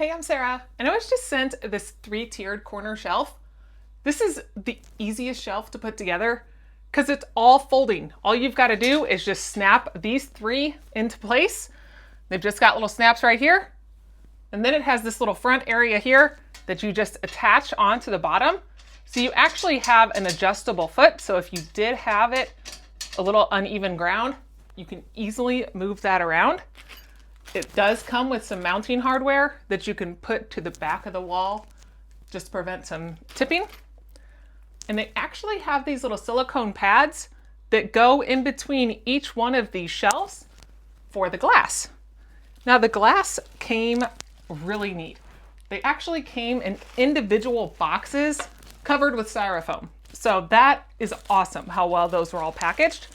Hey, I'm Sarah, and I was just sent this 3-tiered corner shelf. This is the easiest shelf to put together because it's all folding. All you've got to do is just snap these 3 into place. They've just got little snaps right here. And then it has this little front area here that you just attach onto the bottom. So you actually have an adjustable foot. So if you did have it a little uneven ground, you can easily move that around. It does come with some mounting hardware that you can put to the back of the wall just to prevent some tipping. And they actually have these little silicone pads that go in between each one of these shelves for the glass. Now the glass came really neat. They actually came in individual boxes covered with styrofoam. So that is awesome how well those were all packaged.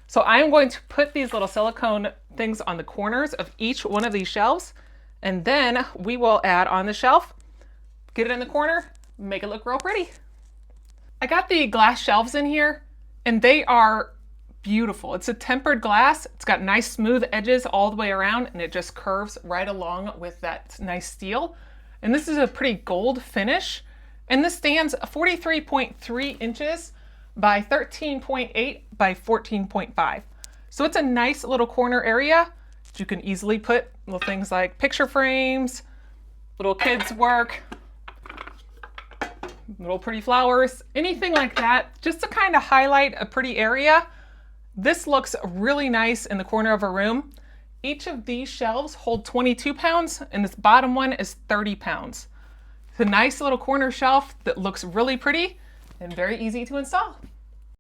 So I'm going to put these little silicone things on the corners of each one of these shelves, and then we will add on the shelf, get it in the corner, make it look real pretty. I got the glass shelves in here, and they are beautiful. It's a tempered glass. It's got nice smooth edges all the way around, and it just curves right along with that nice steel. And this is a pretty gold finish, and this stands 43.3 inches by 13.8 by 14.5. So it's a nice little corner area that you can easily put little things like picture frames, little kids' work, little pretty flowers, anything like that, just to kind of highlight a pretty area. This looks really nice in the corner of a room. Each of these shelves hold 22 pounds, and this bottom one is 30 pounds. It's a nice little corner shelf that looks really pretty and very easy to install.